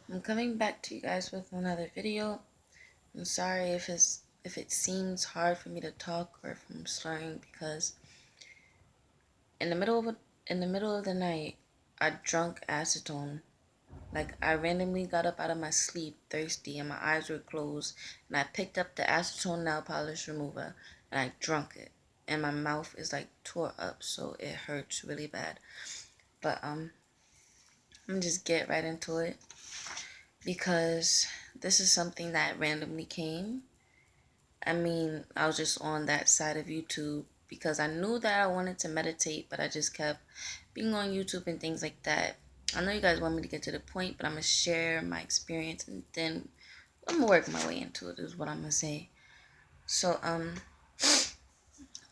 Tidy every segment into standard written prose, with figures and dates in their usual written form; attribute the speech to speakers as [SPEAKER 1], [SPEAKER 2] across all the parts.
[SPEAKER 1] I'm coming back to you guys with another video. I'm sorry if it seems hard for me to talk or if I'm slurring, because in the middle of the night I drunk acetone. Like, I randomly got up out of my sleep thirsty and my eyes were closed, and I picked up the acetone nail polish remover and I drunk it, and my mouth is like tore up, so it hurts really bad. But I'm gonna just get right into it, because this is something that randomly came. I was just on that side of YouTube because I knew that I wanted to meditate, but I just kept being on YouTube and things like that. I know you guys want me to get to the point, but I'm going to share my experience and then I'm going to work my way into it, is what I'm going to say. So,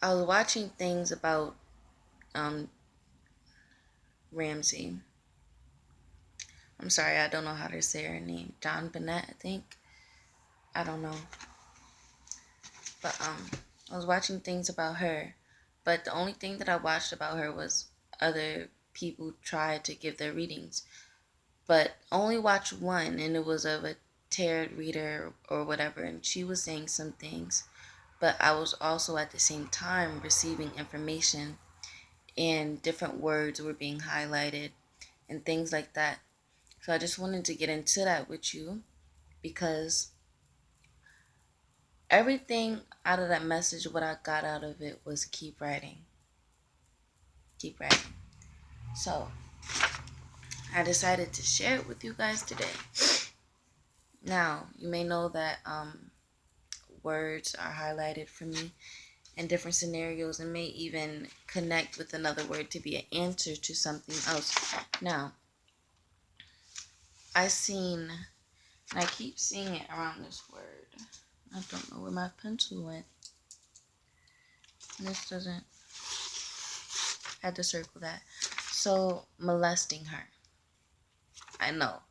[SPEAKER 1] I was watching things about um, Ramsey. I'm sorry, I don't know how to say her name. JonBenet, I think. I don't know. But I was watching things about her, but the only thing that I watched about her was other people try to give their readings, but only watched one, and it was of a tarot reader or whatever, and she was saying some things, but I was also at the same time receiving information, and different words were being highlighted and things like that. So I just wanted to get into that with you, because everything out of that message, what I got out of it was keep writing. Keep writing. So I decided to share it with you guys today. Now, you may know that words are highlighted for me in different scenarios and may even connect with another word to be an answer to something else. Now, I keep seeing it around this word. I don't know where my pencil went. This doesn't. I had to circle that. So, molesting her. I know.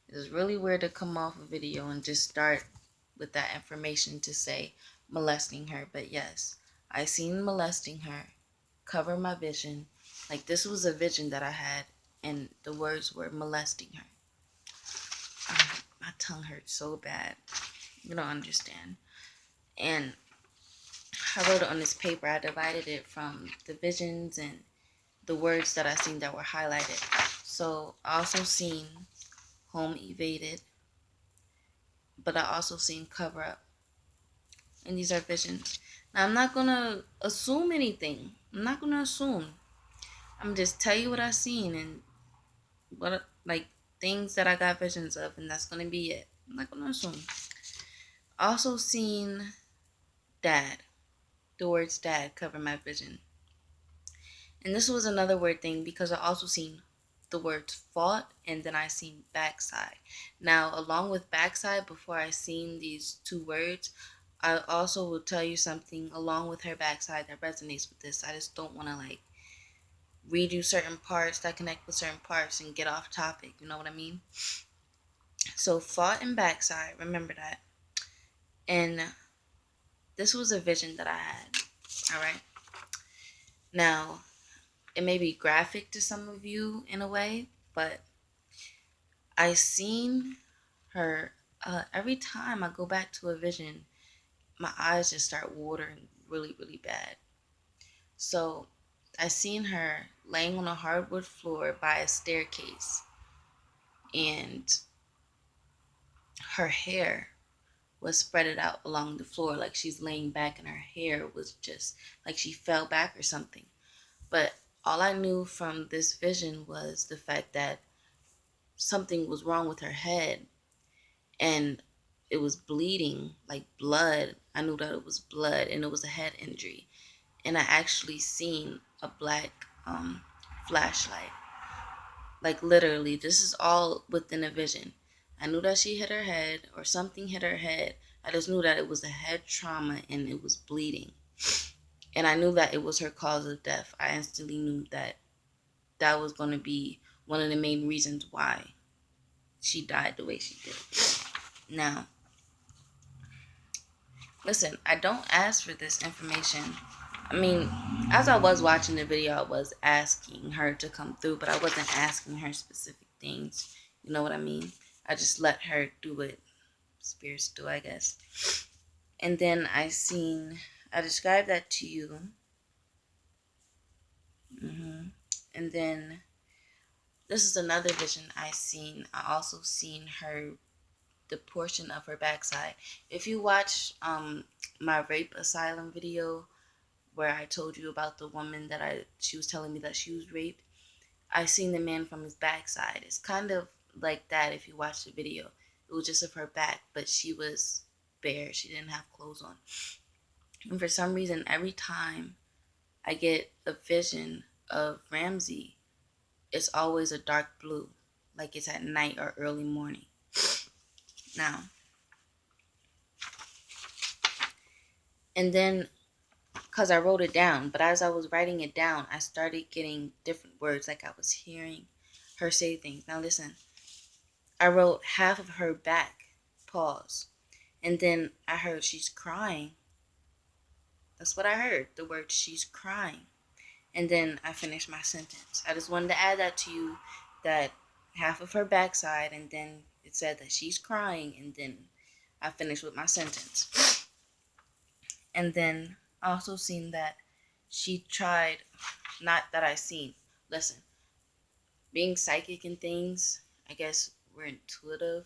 [SPEAKER 1] It's really weird to come off a video and just start with that information to say molesting her. But yes, I seen molesting her cover my vision. Like, this was a vision that I had, and the words were molesting her. My tongue hurts so bad. You don't understand. And I wrote it on this paper. I divided it from the visions and the words that I seen that were highlighted. So I also seen home evaded, but I also seen cover up. And these are visions. Now, I'm not going to assume anything. I'm not going to assume. I'm just tell you what I seen and what, like, things that I got visions of, and that's going to be it. I'm not going to assume. Also seen dad. The words dad cover my vision. And this was another weird thing, because I also seen the words fought, and then I seen backside. Now, along with backside, before I seen these two words, I also will tell you something along with her backside that resonates with this. I just don't want to read you certain parts that connect with certain parts and get off topic. You know what I mean? So fought and backside, remember that. And this was a vision that I had. All right. Now, it may be graphic to some of you in a way, but I seen her every time I go back to a vision, my eyes just start watering really, really bad. So I seen her laying on a hardwood floor by a staircase, and her hair was spreaded out along the floor, like she's laying back, and her hair was just like she fell back or something. But all I knew from this vision was the fact that something was wrong with her head, and it was bleeding like blood. I knew that it was blood, and it was a head injury. And I actually seen a black flashlight. Like, literally, this is all within a vision. I knew that she hit her head, or something hit her head. I just knew that it was a head trauma and it was bleeding. And I knew that it was her cause of death. I instantly knew that that was going to be one of the main reasons why she died the way she did. Now, listen, I don't ask for this information. As I was watching the video, I was asking her to come through, but I wasn't asking her specific things. You know what I mean? I just let her do what spirits do, I guess. And then I described that to you. And then this is another vision I seen. I also seen the portion of her backside. If you watch my rape asylum video where I told you about the woman that she was telling me that she was raped, I seen the man from his backside. It's kind of like that if you watch the video. It was just of her back, but she was bare. She didn't have clothes on. And for some reason, every time I get a vision of Ramsey, it's always a dark blue, like it's at night or early morning. Now, and then, because I wrote it down, but as I was writing it down, I started getting different words, like I was hearing her say things. Now, listen, I wrote half of her back, pause, and then I heard she's crying. That's what I heard, the word she's crying. And then I finished my sentence. I just wanted to add that to you, that half of her backside, and then it said that she's crying, and then I finished with my sentence. And then I also seen that she tried, not that I seen, listen, being psychic and things, I guess we're intuitive,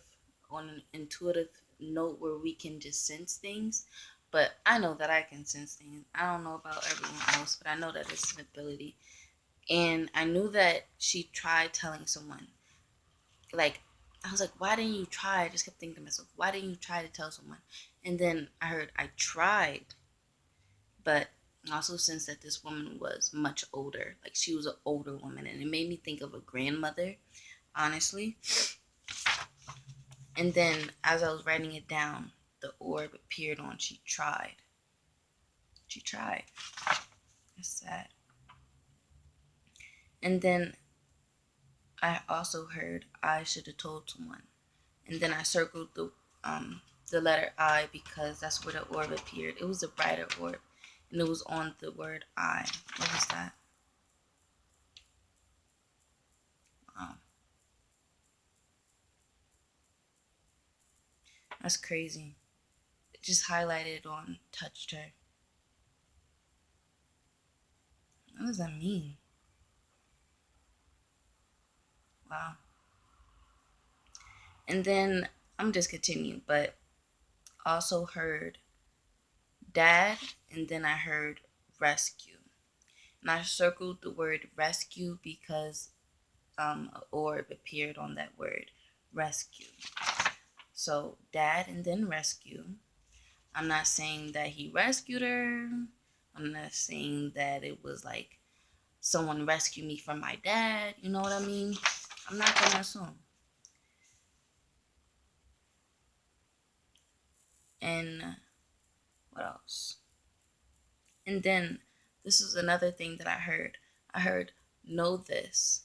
[SPEAKER 1] on an intuitive note where we can just sense things. But I know that I can sense things. I don't know about everyone else, but I know that it's an ability. And I knew that she tried telling someone. Like, I was like, why didn't you try? I just kept thinking to myself, why didn't you try to tell someone? And then I heard I tried, but I also sensed that this woman was much older. Like, she was an older woman, and it made me think of a grandmother, honestly. And then as I was writing it down, the orb appeared on she tried. She tried. It's sad. And then I also heard I should have told someone. And then I circled the letter I because that's where the orb appeared. It was a brighter orb, and it was on the word I. What was that? Wow. That's crazy. It just highlighted on touched her. What does that mean? Wow. And then I'm just continuing, but also heard dad, and then I heard rescue. And I circled the word rescue because an orb appeared on that word, rescue. So dad and then rescue. I'm not saying that he rescued her. I'm not saying that it was like someone rescued me from my dad. You know what I mean? I'm not gonna assume. And what else? And then this is another thing that I heard. I heard know this,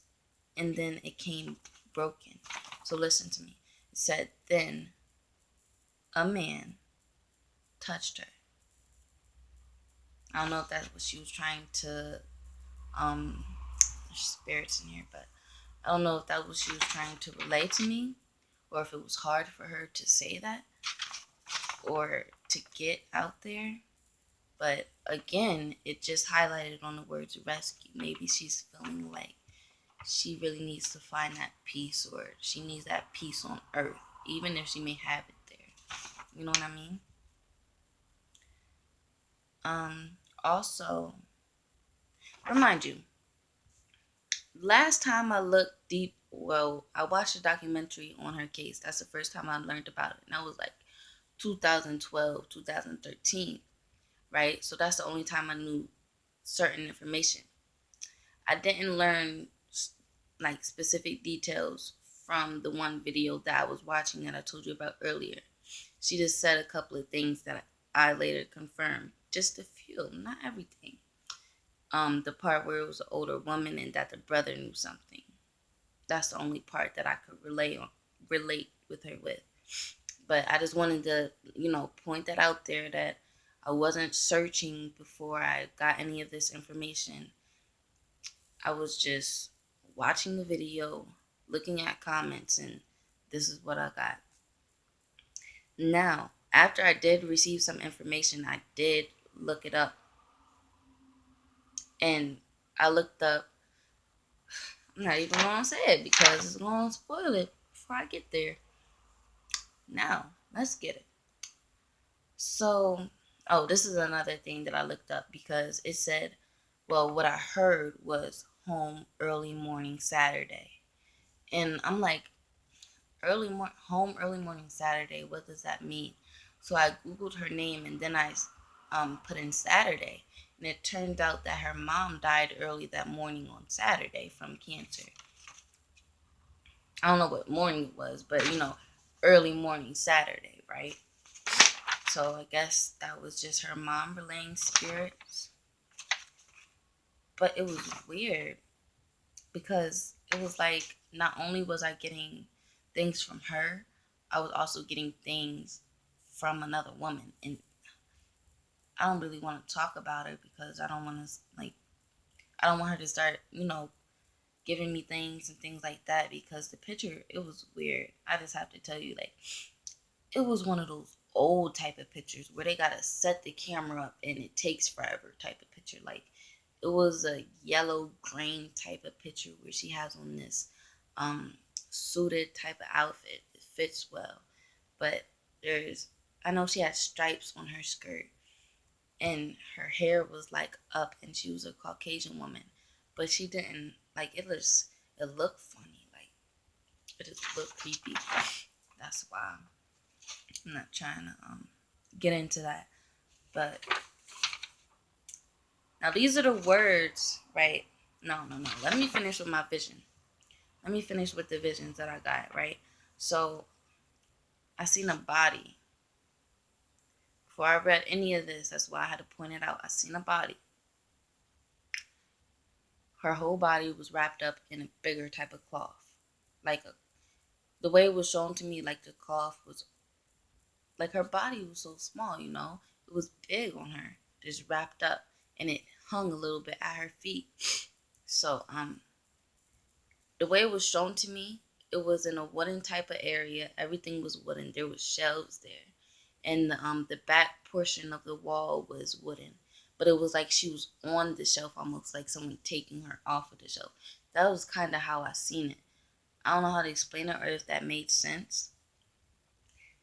[SPEAKER 1] and then it came broken. So listen to me. It said, then a man touched her. I don't know if that's what she was trying to, there's spirits in here, but I don't know if that was what she was trying to relay to me, or if it was hard for her to say that, or to get out there. But again, it just highlighted on the words rescue. Maybe she's feeling like she really needs to find that peace, or she needs that peace on earth, even if she may have it there. You know what I mean? Also, remind you, last time I looked deep, well, I watched a documentary on her case. That's the first time I learned about it. And that was like 2012, 2013, right? So that's the only time I knew certain information. I didn't learn like specific details from the one video that I was watching that I told you about earlier. She just said a couple of things that I later confirmed. Just a few, not everything. The part where it was an older woman and that the brother knew something. That's the only part that I could relate with her with. But I just wanted to, point that out there, that I wasn't searching before I got any of this information. I was just watching the video, looking at comments, and this is what I got. Now, after I did receive some information, I did look it up. And I looked up, I'm not even going to say it because it's going to spoil it before I get there. Now, let's get it. So, this is another thing that I looked up because it said, well, what I heard was home early morning Saturday. And I'm like, home early morning Saturday, what does that mean? So I Googled her name and then I put in Saturday. And it turned out that her mom died early that morning on Saturday from cancer. I don't know what morning it was, but early morning Saturday, right? So I guess that was just her mom relaying spirits. But it was weird because it was like not only was I getting things from her, I was also getting things from another woman. And I don't really want to talk about her because I don't want to I don't want her to start, giving me things and things like that because the picture, it was weird. I just have to tell you, it was one of those old type of pictures where they gotta set the camera up and it takes forever type of picture. Like it was a yellow green type of picture where she has on this suited type of outfit. It fits well, but I know she had stripes on her skirt and her hair was like up and she was a Caucasian woman, but she didn't it looked funny, like it just looked creepy. That's why I'm not trying to get into that. But now these are the words, right? No. Let me finish with my vision. Let me finish with the visions that I got, right? So I seen a body. Before I read any of this, that's why I had to point it out. I seen a body. Her whole body was wrapped up in a bigger type of cloth. The way it was shown to me, like the cloth was, like her body was so small, It was big on her, just wrapped up, and it hung a little bit at her feet. So, the way it was shown to me, it was in a wooden type of area. Everything was wooden. There was shelves there. And the back portion of the wall was wooden. But it was like she was on the shelf, almost like someone taking her off of the shelf. That was kind of how I seen it. I don't know how to explain it or if that made sense.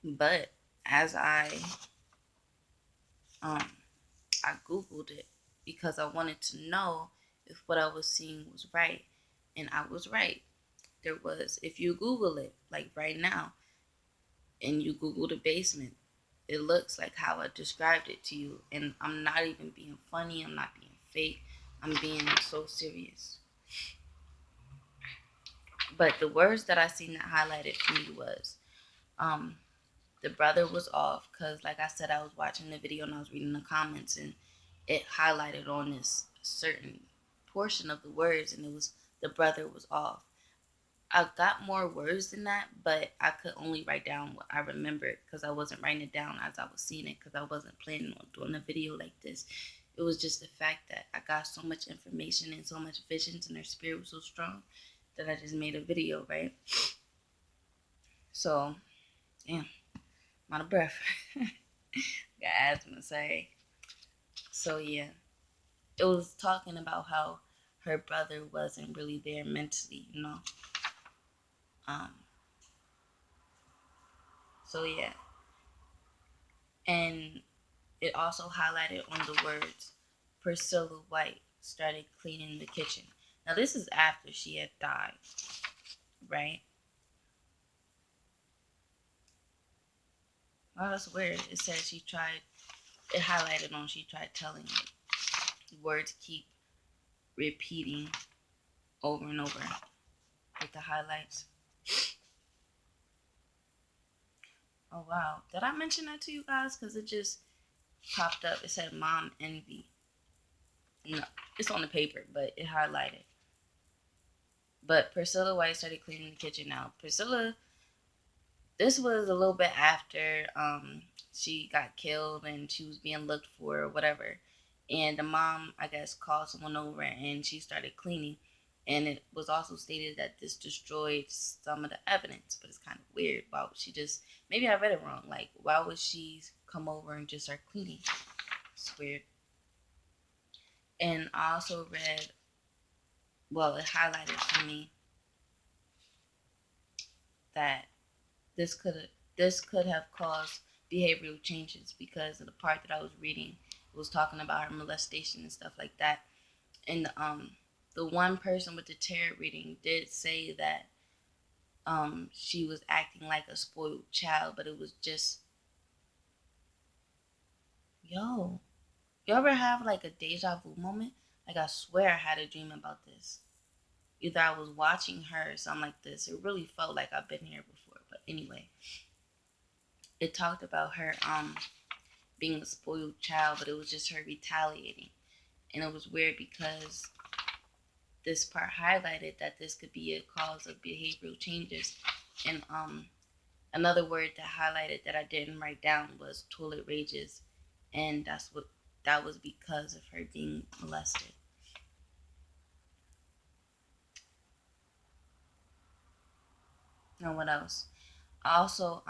[SPEAKER 1] But as I Googled it because I wanted to know if what I was seeing was right. And I was right. There was, if you Google it, like right now, and you Google the basement, it looks like how I described it to you. And I'm not even being funny. I'm not being fake. I'm being so serious. But the words that I seen that highlighted for me was, the brother was off because, like I said, I was watching the video and I was reading the comments and it highlighted on this certain portion of the words and it was the brother was off. I got more words than that, but I could only write down what I remembered because I wasn't writing it down as I was seeing it because I wasn't planning on doing a video like this. It was just the fact that I got so much information and so much visions and her spirit was so strong that I just made a video, right? So, damn, I'm out of breath. Got asthma, sorry. So, yeah, it was talking about how her brother wasn't really there mentally. Um, so, yeah. And it also highlighted on the words, Priscilla White started cleaning the kitchen. Now, this is after she had died, right? Well, that's weird. It said it highlighted on she tried telling it. Words keep repeating over and over with the highlights. Oh, wow. Did I mention that to you guys? Because it just popped up. It said mom envy. No, it's on the paper, but it highlighted. But Priscilla White started cleaning the kitchen now. This was a little bit after she got killed and she was being looked for or whatever. And the mom, I guess, called someone over and she started cleaning. And it was also stated that this destroyed some of the evidence, but it's kind of weird. Why would she just, maybe I read it wrong. Like, why would she come over and just start cleaning? It's weird. And I also read, well, it highlighted for me that this could have caused behavioral changes, because of the part that I was reading, it was talking about her molestation and stuff like that. And the one person with the tarot reading did say that she was acting like a spoiled child, but it was just, yo, you ever have like a deja vu moment? Like, I swear I had a dream about this. Either I was watching her or something like this. It really felt like I've been here before. But anyway, it talked about her being a spoiled child, but it was just her retaliating. And it was weird because this part highlighted that this could be a cause of behavioral changes. And another word that highlighted that I didn't write down was toilet rages, and that was because of her being molested. And what else? Also,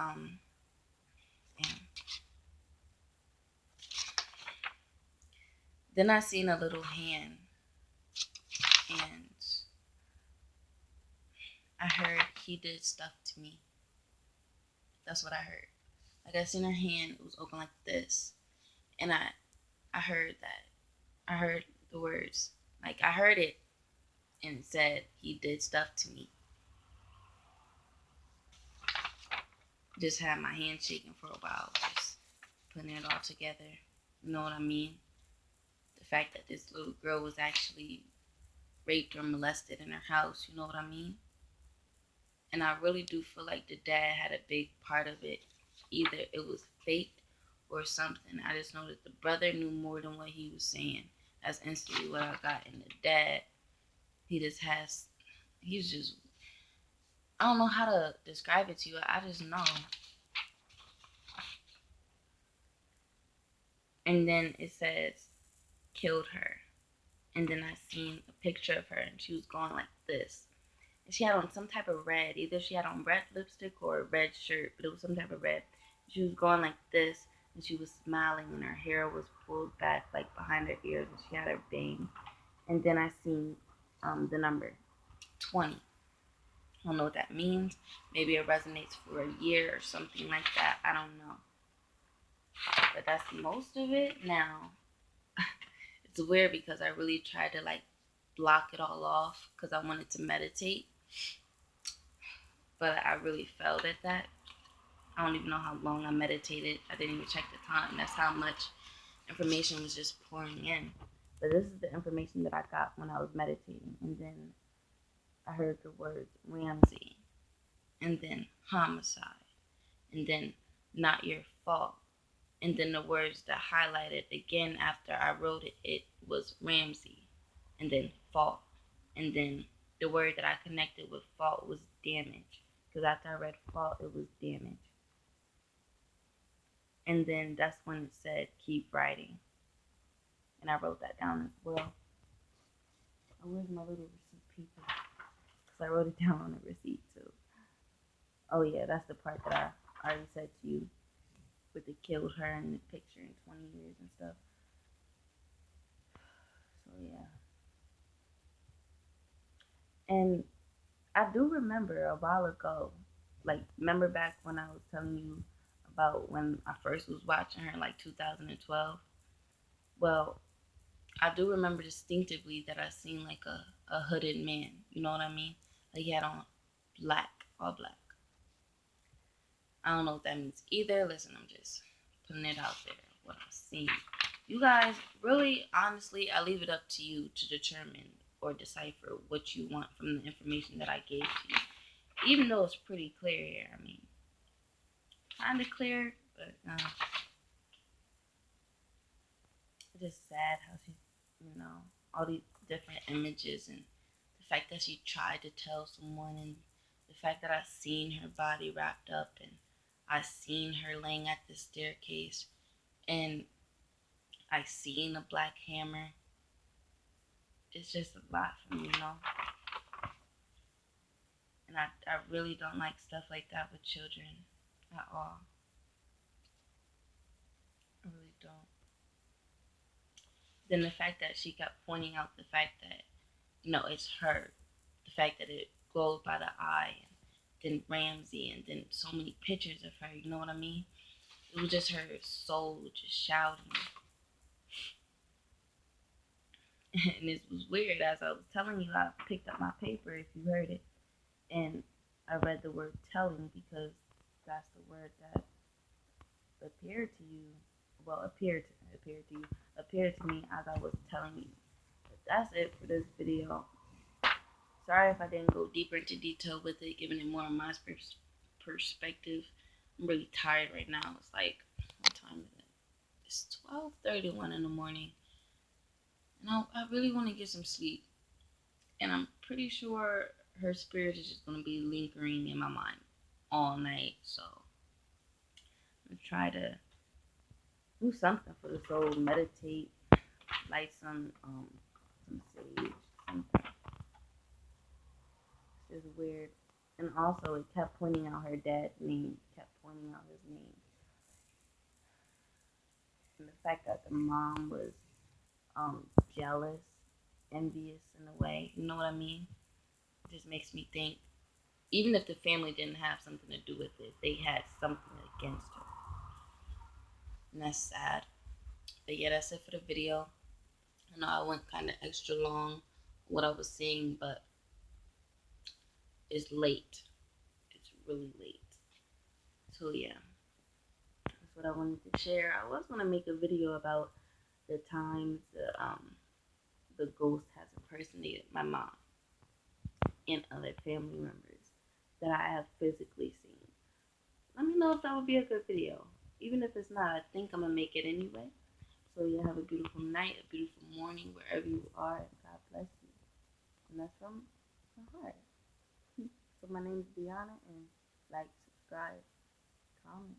[SPEAKER 1] then I seen a little hand, and I heard he did stuff to me. That's what I heard. Like, I seen her hand, it was open like this, and I heard that. I heard the words. Like, I heard it, and it said he did stuff to me. Just had my hand shaking for a while, just putting it all together. You know what I mean? The fact that this little girl was actually raped or molested in her house, you know what I mean? And I really do feel like the dad had a big part of it. Either it was faked or something. I just know that the brother knew more than what he was saying. That's instantly what I got. And the dad, he's just, I don't know how to describe it to you. I just know. And then it says, killed her. And then I seen a picture of her, and she was going like this. And she had on some type of red. Either she had on red lipstick or a red shirt, but it was some type of red. She was going like this, and she was smiling, and her hair was pulled back like behind her ears, and she had her bang. And then I seen the number 20. I don't know what that means. Maybe it resonates for a year or something like that. I don't know. But that's most of it. Now, it's weird because I really tried to like block it all off because I wanted to meditate. But I really failed at that. I don't even know how long I meditated. I didn't even check the time. That's how much information was just pouring in. But this is the information that I got when I was meditating. And then I heard the words Ramsey. And then homicide. And then not your fault. And then the words that highlighted again after I wrote it was Ramsey. And then fault. And then the word that I connected with fault was damage. Because after I read fault, it was damage. And then that's when it said keep writing. And I wrote that down as well. Where's my little receipt paper? Because I wrote it down on the receipt too. Oh yeah, that's the part that I already said to you. With the killed her in the picture in 20 years and stuff. So yeah. And I do remember a while ago, like, remember back when I was telling you about when I first was watching her in like 2012? Well, I do remember distinctively that I seen like a hooded man. You know what I mean? Like, he had on black, all black. I don't know what that means either. Listen, I'm just putting it out there, what I've seen. You guys, really, honestly, I leave it up to you to determine or decipher what you want from the information that I gave to you. Even though it's pretty clear here. I mean, kind of clear, but it's just sad how she, all these different images, and the fact that she tried to tell someone, and the fact that I seen her body wrapped up, and I seen her laying at the staircase, and I seen a black hammer. It's just a lot for me, And I really don't like stuff like that with children at all. I really don't. Then the fact that she kept pointing out the fact that, it's her. The fact that it goes by the eye, and then Ramsey, and then so many pictures of her, you know what I mean? It was just her soul just shouting. And it was weird. As I was telling you, I picked up my paper, if you heard it, and I read the word telling, because that's the word that appeared to you. Well, appeared to me as I was telling you. But that's it for this video. Sorry if I didn't go deeper into detail with it, giving it more of my perspective. I'm really tired right now. It's like, what time is it? It's 12:31 in the morning. And I really want to get some sleep. And I'm pretty sure her spirit is just going to be lingering in my mind all night. So I'm going to try to do something for the soul. Meditate, light some sage, something. It's just weird. And also, it kept pointing out her dad's name. Kept pointing out his name. And the fact that the mom was jealous, envious in a way. You know what I mean? It just makes me think, even if the family didn't have something to do with it, they had something against her. And that's sad. But yeah, that's it for the video. I know I went kind of extra long what I was saying, but it's late. It's really late. So yeah, that's what I wanted to share. I was gonna make a video about the times the ghost has impersonated my mom and other family members that I have physically seen. Let me know if that would be a good video. Even if it's not, I think I'm gonna make it anyway. So you have a beautiful night, a beautiful morning, wherever you are. God bless you. And that's from my heart. So my name is Deanna, and like, subscribe, comment.